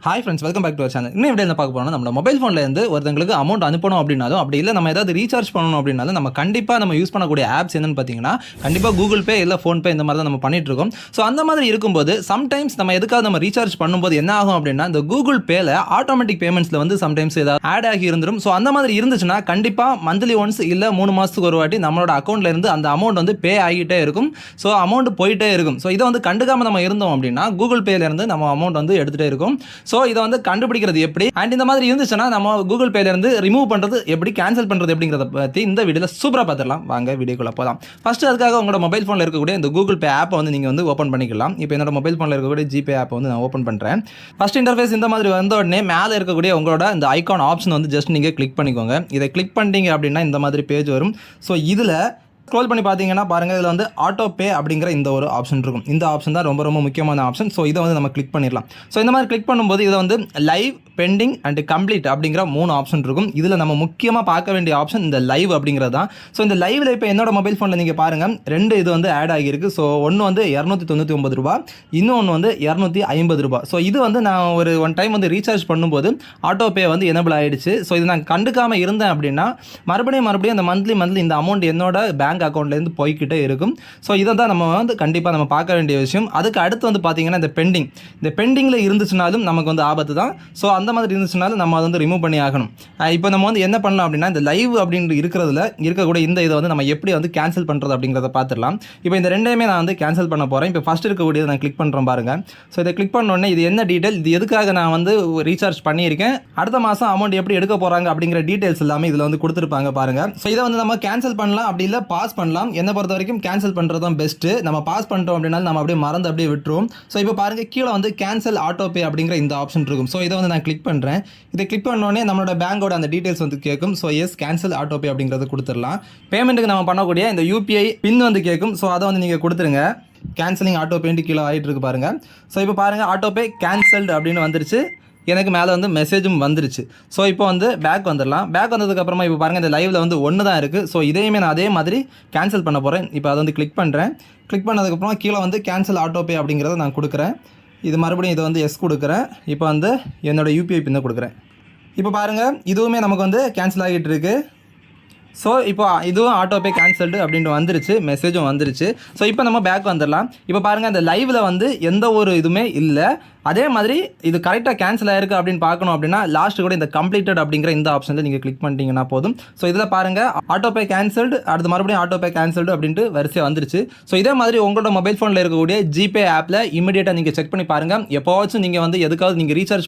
Hi friends, welcome back to our channel. இன்னும் எப்படி என்ன பார்க்க போறோம்னா, நம்ம மொபைல் ஃபோன்ல இருந்து ஒருத்தங்களுக்கு அமௌண்ட் அனுப்பணும் அப்படின்னாலும், அப்படி இல்லை நம்ம ஏதாவது ரீசார்ஜ் பண்ணணும் அப்படின்னாலும், நம்ம கண்டிப்பாக நம்ம யூஸ் பண்ணக்கூடிய ஆப்ஸ் என்னன்னு பார்த்தீங்கன்னா, கண்டிப்பாக கூகுள் பே இல்லை ஃபோன்பே இந்த மாதிரி தான் நம்ம பண்ணிட்டு இருக்கோம். ஸோ அந்த மாதிரி இருக்கும்போது சம்டைம்ஸ் நம்ம எதுக்காக நம்ம ரீசார்ஜ் பண்ணும்போது என்ன ஆகும் அப்படின்னா, இந்த கூகுள் பேல ஆட்டோமேட்டிக் பேமெண்ட்ஸில் வந்து சம்டைம்ஸ் ஏதாவது ஆட் ஆகி இருந்துடும். ஸோ அந்த மாதிரி இருந்துச்சுன்னா கண்டிப்பாக மந்த்லி ஒன்ஸ் இல்லை 3 மாதத்துக்கு ஒரு வாட்டி நம்மளோட அக்கௌண்ட்ல இருந்து அந்த அமௌண்ட் வந்து பே ஆகிட்டே இருக்கும். ஸோ அமௌண்ட் போயிட்டே இருக்கும். ஸோ இதை வந்து கண்டுக்காம நம்ம இருந்தோம் அப்படின்னா கூகுள் பேல இருந்து நம்ம அமௌண்ட் வந்து எடுத்துகிட்டே இருக்கும். ஸோ இதை வந்து கண்டுபிடிக்கிறது எப்படி, அண்ட் இந்த மாதிரி இருந்துச்சுன்னா நம்ம கூகுள் பேல இருந்து ரிமூவ் பண்றது எப்படி, கேன்சல் பண்றது எப்படிங்கிறத பத்தி இந்த வீடியோல சூப்பரா பார்த்துடலாம். வாங்க வீடியோக்குள்ள போகலாம். ஃபர்ஸ்ட் அதுக்காக உங்களோட மொபைல் ஃபோன்ல இருக்கக்கூடிய இந்த கூகுள் பே ஆப்பை வந்து நீங்க வந்து ஓப்பன் பண்ணிக்கலாம். இப்போ என்னோட மொபைல் ஃபோன்ல இருக்கக்கூடிய ஜிபே ஆப்பை வந்து நான் ஓப்பன் பண்றேன். ஃபர்ஸ்ட் இன்டர்ஃபேஸ் இந்த மாதிரி வந்த உடனே மேலே இருக்கக்கூடிய உங்களோட இந்த ஐகான் ஆப்ஷன் வந்து ஜஸ்ட் நீங்க கிளிக் பண்ணிக்கோங்க. இதை கிளிக் பண்ணிட்டீங்க அப்படின்னா இந்த மாதிரி பேஜ் வரும். ஸோ இதுல ஸ்க்ரோல் பண்ணி பார்த்தீங்கன்னா பாருங்க, இதில் வந்து ஆட்டோ பே அப்படிங்கிற இந்த ஒரு ஆப்ஷன் இருக்கும். இந்த ஆப்ஷன் தான் ரொம்ப ரொம்ப முக்கியமான ஆப்ஷன். ஸோ இதை வந்து நம்ம கிளிக் பண்ணிடலாம். ஸோ இந்த மாதிரி கிளிக் பண்ணும்போது இதை வந்து லைவ், பெண்டிங் அண்ட் கம்ப்ளீட் அப்படிங்கிற 3 ஆப்ஷன் இருக்கும். இதில் நம்ம முக்கியமாக பார்க்க வேண்டிய ஆப்ஷன் இந்த லைவ் அப்படிங்கிறது தான். ஸோ இந்த லைவில் இப்போ என்னோட மொபைல் ஃபோனில் நீங்கள் பாருங்கள் 2 இது வந்து ஆட் ஆகியிருக்கு. ஸோ ஒன்று வந்து 299 ரூபா, இன்னொன்று வந்து 250 ரூபா. ஸோ இது வந்து நான் ஒன் டைம் வந்து ரீசார்ஜ் பண்ணும்போது ஆட்டோ பே வந்து எனபிள் ஆகிடுச்சு. ஸோ இது நான் கண்டுக்காமல் இருந்தேன் அப்படின்னா மறுபடியும் அந்த மந்த்லி இந்த அமௌண்ட் என்னோட பேங்க் அக்கௌண்ட்லேருந்து போய்கிட்டே இருக்கும். ஸோ இதை தான் நம்ம வந்து கண்டிப்பாக நம்ம பார்க்க வேண்டிய விஷயம். அதுக்கு அடுத்து வந்து பார்த்தீங்கன்னா இந்த பெண்டிங்கில் இருந்துச்சுனாலும் நமக்கு வந்து ஆபத்து தான். ஸோ அந்த மாதிரி இருந்துச்சுனாலும் நம்ம அதை வந்து ரிமூவ் பண்ணி ஆகணும். இப்போ நம்ம வந்து என்ன பண்ணலாம் அப்படின்னா, இந்த லைவ் அப்படின்னு இருக்கிறதுல இருக்கக்கூடிய இந்த இதை வந்து நம்ம எப்படி வந்து கேன்சல் பண்ணுறது அப்படிங்கிறத பார்த்துடலாம். இப்போ இந்த ரெண்டையுமே நான் வந்து கேன்சல் பண்ண போகிறேன். இப்போ ஃபஸ்ட் இருக்கக்கூடியதை நான் கிளிக் பண்ணுறேன் பாருங்க. ஸோ இதை கிளிக் பண்ண உடனே இது என்ன டீட்டெயில், இது எதுக்காக நான் வந்து ரீசார்ஜ் பண்ணியிருக்கேன், அடுத்த மாதம் அமௌண்ட் எப்படி எடுக்க போகிறாங்க அப்படிங்கிற டீட்டெயில்ஸ் எல்லாமே இதில் வந்து கொடுத்துருப்பாங்க பாருங்க. ஸோ இதை வந்து நம்ம கேன்சல் பண்ணலாம், அப்படி இல்லை பாஸ் பண்ணலாம். என்ன பொறுத்த வரைக்கும் கேன்சல் பண்ணுறது தான் பெஸ்ட்டு. நம்ம பாஸ் பண்ணிட்டோம் அப்படின்னா நம்ம அப்படியே மறந்து அப்படியே விட்டுருவோம். ஸோ இப்போ பாருங்க, கீழே வந்து கேன்சல் ஆட்டோ பே அப்படிங்கிற இந்த ஆப்ஷன் இருக்கும். ஸோ இதை வந்து நான் கிளிக் பண்ணுறேன். இதை கிளிக் பண்ணோடனே நம்மளோட பேங்கோட அந்த டீட்டெயில்ஸ் வந்து கேட்கும். So yes, cancel auto pay அப்படிங்கிறது கொடுத்துடலாம். பேமெண்ட்டுக்கு நம்ம பண்ணக்கூடிய இந்த யூபிஐ பின் வந்து கேட்கும். ஸோ அதை வந்து நீங்கள் கொடுத்துருங்க. கேன்சலிங் ஆட்டோ பேன்ட்டு கீழே ஆகிட்டு இருக்கு பாருங்க. ஸோ இப்போ பாருங்க, ஆட்டோ பே கேன்சல்டு அப்படின்னு வந்துருச்சு. எனக்கு மேலே வந்து மெசேஜும் வந்துருச்சு. ஸோ இப்போ வந்து பேக் வந்துடலாம். பேக் வந்ததுக்கப்புறமா இப்போ பாருங்கள், இந்த லைவில் வந்து 1 தான் இருக்குது. ஸோ இதையுமே நான் அதே மாதிரி கேன்சல் பண்ண போகிறேன். இப்போ அதை வந்து கிளிக் பண்ணுறேன். கிளிக் பண்ணதுக்கப்புறமா கீழே வந்து கேன்சல் ஆட்டோ பே அப்படிங்கிறத நான் கொடுக்குறேன். இது மறுபடியும் இதை வந்து எஸ் கொடுக்குறேன். இப்போ வந்து என்னோடய யூபிஐ பின்னை கொடுக்குறேன். இப்போ பாருங்கள், இதுவுமே நமக்கு வந்து கேன்சல் ஆகிட்டு இருக்குது. ஸோ இப்போ இதுவும் ஆட்டோ பே கேன்சல்டு அப்படின்ட்டு வந்துருச்சு, மெசேஜும் வந்துருச்சு. ஸோ இப்போ நம்ம பேக் வந்துடலாம். இப்போ பாருங்கள், அந்த லைவில் வந்து எந்த ஒரு இதுவுமே இல்லை. அதே மாதிரி இது கரெக்டாக கேன்சல் ஆயிருக்கு அப்படின்னு பார்க்கணும் அப்படின்னா லாஸ்ட்டு கூட இந்த கம்ப்ளீட்டட் அப்படிங்கிற இந்த ஆப்ஷனில் நீங்கள் கிளிக் பண்ணிட்டீங்கன்னா போதும். ஸோ இதில் பாருங்கள், ஆட்டோ பே கேன்சல்டு, அடுத்து மறுபடியும் ஆட்டோ பே கேன்சல்டு அப்படின்ட்டு வரிசையாக வந்துருச்சு. ஸோ இதே மாதிரி உங்களோட மொபைல் ஃபோனில் இருக்கக்கூடிய ஜிபே ஆப்பில் இமீடியட்டாக நீங்கள் செக் பண்ணி பாருங்கள். எப்போவாச்சும் நீங்கள் வந்து எதுக்காவது நீங்கள் ரீசார்ஜ்